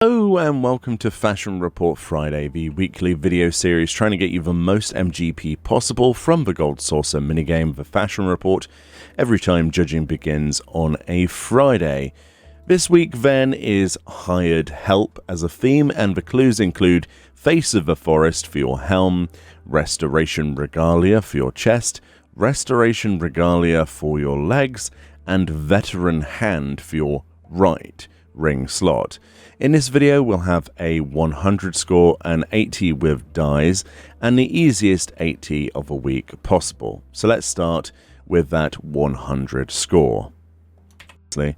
Hello and welcome to Fashion Report Friday, the weekly video series trying to get you the most MGP possible from the Gold Saucer minigame, the Fashion Report, every time judging begins on a Friday. This week then is Hired Help as a theme, and the clues include Face of the Forest for your helm, Restoration Regalia for your chest, Restoration Regalia for your legs, and Veteran Hand for your right ring slot. In this video we'll have a 100 score, an 80 with dies, and the easiest 80 of a week possible. So let's start with that 100 score. So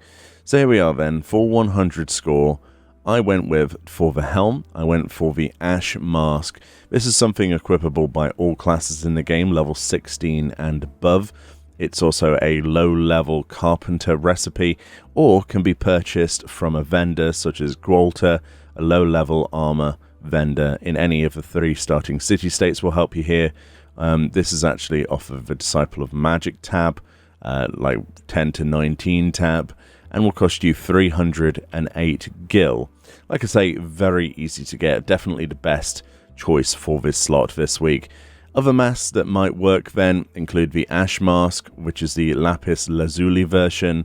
here we are then. For 100 score, I went with, for the helm, I went for the Ash Mask. This is something equipable by all classes in the game, level 16 and above. It's also a low-level carpenter recipe, or can be purchased from a vendor such as Gwalter, a low-level armor vendor in any of the 3 starting city-states will help you here. This is actually off of the Disciple of Magic tab, like 10 to 19 tab, and will cost you 308 gil. Like I say, very easy to get, definitely the best choice for this slot this week. Other masks that might work then include the Ash Mask, which is the Lapis Lazuli version.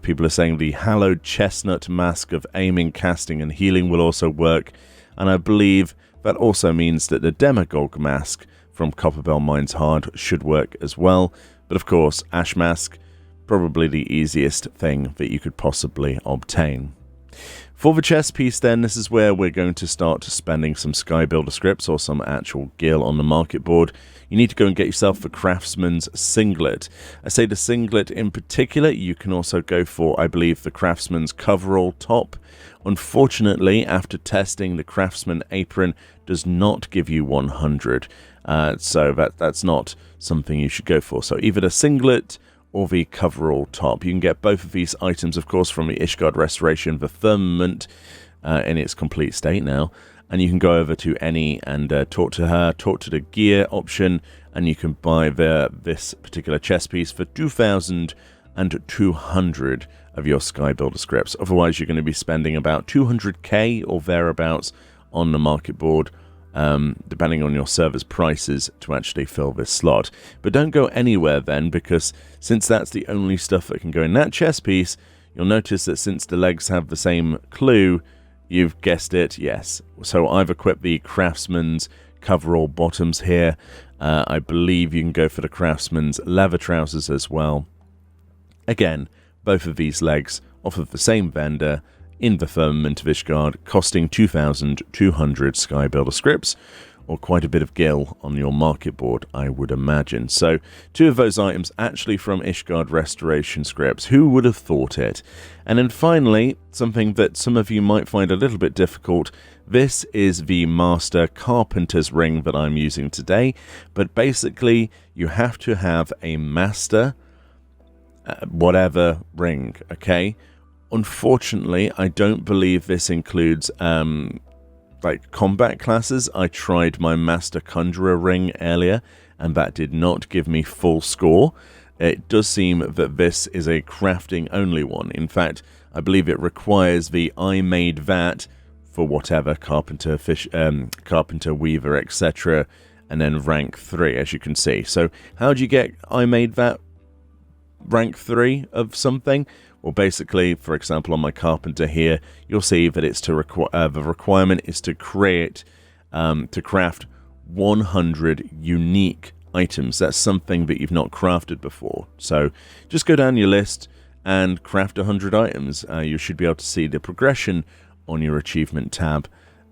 People are saying the Hallowed Chestnut Mask of aiming, casting, and healing will also work. And I believe that also means that the Demagogue Mask from Copperbell Mines Hard should work as well. But of course, Ash Mask, probably the easiest thing that you could possibly obtain. For the chess piece then, this is where we're going to start spending some Sky Builder scripts or some actual gil on the market board. You need to go and get yourself the Craftsman's Singlet. I say the singlet in particular. You can also go for, I believe, the Craftsman's Coverall top. Unfortunately, after testing, the Craftsman Apron does not give you 100. So that's not something you should go for. So either the singlet or the coverall top. You can get both of these items, of course, from the Ishgard Restoration, the Firmament, in its complete state now. And you can go over to Eni and talk to her, talk to the gear option, and you can buy this particular chess piece for 2,200 of your Sky Builder scripts. Otherwise, you're going to be spending about 200k or thereabouts on the market board, depending on your server's prices, to actually fill this slot. But don't go anywhere then, because since that's the only stuff that can go in that chess piece, you'll notice that since the legs have the same clue, you've guessed it, yes. So I've equipped the Craftsman's coverall bottoms here. I believe you can go for the Craftsman's leather trousers as well. Again, both of these legs off of the same vendor, in the Firmament of Ishgard, costing 2,200 Sky Builder scripts, or quite a bit of gil on your market board, I would imagine. So 2 of those items actually from Ishgard Restoration scripts. Who would have thought it? And then finally, something that some of you might find a little bit difficult. This is the Master Carpenter's ring that I'm using today, but basically you have to have a Master whatever ring, okay? Unfortunately, I don't believe this includes like combat classes. I tried my Master Conjurer ring earlier, and that did not give me full score. It does seem that this is a crafting only one. In fact, I believe it requires the I made that for whatever carpenter, carpenter, weaver, etc., and then rank 3, as you can see. So how do you get I made that rank 3 of something? Well, basically, for example, on my carpenter here, you'll see that it's to the requirement is to create, to craft 100 unique items. That's something that you've not crafted before. So just go down your list and craft 100 items. You should be able to see the progression on your achievement tab.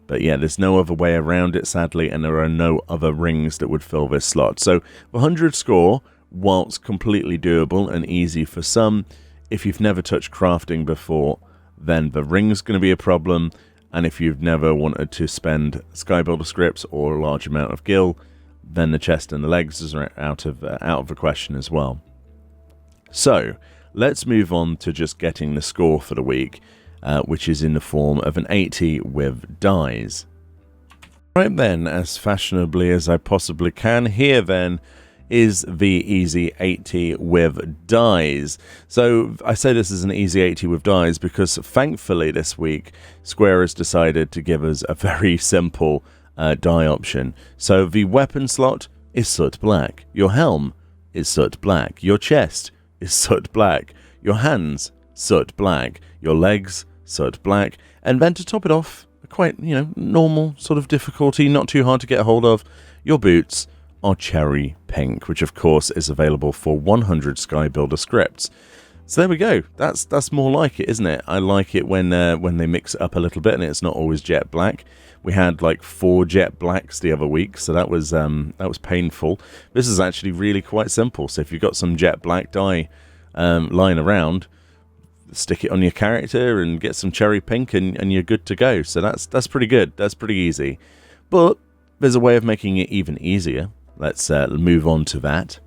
But yeah, there's no other way around it, sadly, and there are no other rings that would fill this slot. So the 100 score, whilst completely doable and easy for some, if you've never touched crafting before, then the ring's going to be a problem. And if you've never wanted to spend Sky Builder scripts or a large amount of gil, then the chest and the legs is out of the question as well. So let's move on to just getting the score for the week, which is in the form of an 80 with dies. Right then, as fashionably as I possibly can, here then is the Easy 80 with dies. So I say this is an Easy 80 with dies because thankfully this week Square has decided to give us a very simple die option. So the weapon slot is soot black, your helm is soot black, your chest is soot black, your hands soot black, your legs soot black, and then to top it off, quite, normal sort of difficulty, not too hard to get a hold of, your boots are cherry pink, which of course is available for 100 Sky Builder scripts. So there we go. That's more like it, isn't it? I like it when they mix it up a little bit and it's not always jet black. We had like 4 jet blacks the other week, so that was painful. This is actually really quite simple. So if you've got some jet black dye lying around, stick it on your character and get some cherry pink and you're good to go. So that's pretty good. That's pretty easy. But there's a way of making it even easier. Let's move on to that.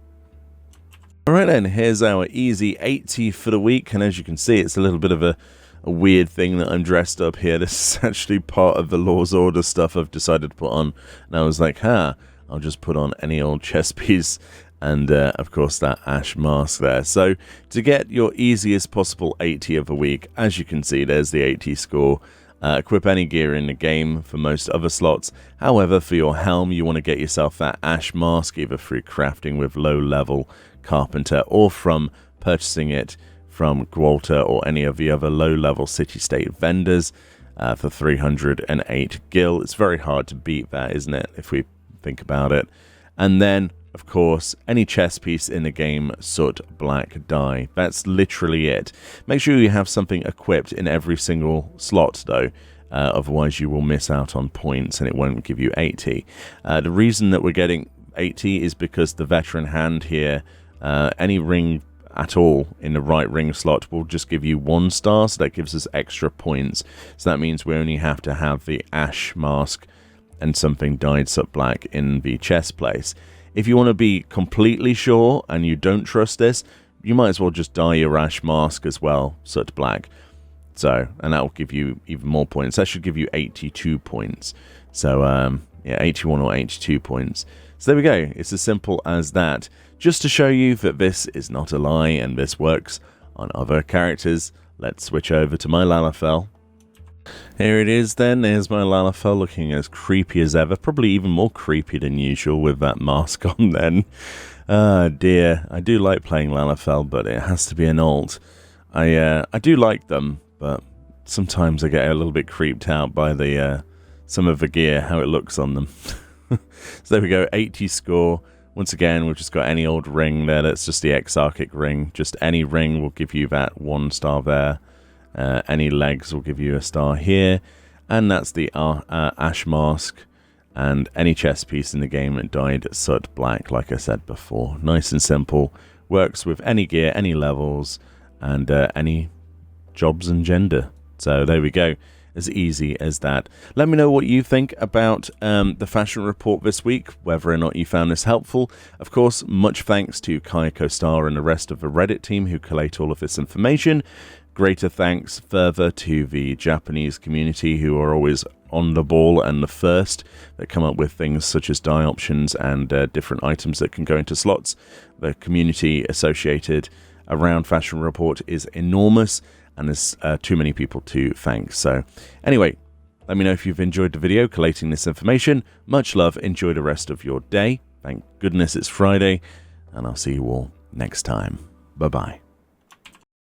Alright then, here's our Easy 80 for the week, and as you can see, it's a little bit of a weird thing that I'm dressed up here. This is actually part of the Law's Order stuff I've decided to put on, and I was like, I'll just put on any old chest piece, and of course that ash mask there. So to get your easiest possible 80 of the week, as you can see, there's the 80 score. Equip any gear in the game for most other slots. However, for your helm, you want to get yourself that ash mask, either through crafting with low-level carpenter or from purchasing it from Gwalter or any of the other low-level city-state vendors for 308 gil. It's very hard to beat that, isn't it, if we think about it. And then, of course, any chest piece in the game, soot black dye. That's literally it. Make sure you have something equipped in every single slot, though. Otherwise, you will miss out on points and it won't give you 80. The reason that we're getting 80 is because the veteran hand here, any ring at all in the right ring slot will just give you 1 star, so that gives us extra points. So that means we only have to have the ash mask and something dyed soot black in the chest place. If you want to be completely sure and you don't trust this, you might as well just dye your ash mask as well, soot black. So, and that will give you even more points. That should give you 82 points. So, yeah, 81 or 82 points. So there we go. It's as simple as that. Just to show you that this is not a lie and this works on other characters, let's switch over to my Lalafell. Here it is then, there's my Lalafell looking as creepy as ever, probably even more creepy than usual with that mask on then. Ah dear, I do like playing Lalafell, but it has to be an alt. I do like them, but sometimes I get a little bit creeped out by the some of the gear, how it looks on them. So there we go, 80 score. Once again, we've just got any old ring there, that's just the Exarchic ring. Just any ring will give you that 1 star there. Any legs will give you a star here, and that's the ash mask, and any chest piece in the game dyed soot black, like I said before. Nice and simple, works with any gear, any levels, and any jobs and gender. So there we go, as easy as that. Let me know what you think about the fashion report this week, whether or not you found this helpful. Of course, much thanks to Kayako Star and the rest of the Reddit team who collate all of this information. Greater thanks further to the Japanese community who are always on the ball and the first that come up with things such as dye options and different items that can go into slots. The community associated around Fashion Report is enormous, and there's too many people to thank. So anyway, let me know if you've enjoyed the video collating this information. Much love, enjoy the rest of your day. Thank goodness it's Friday, and I'll see you all next time. Bye-bye.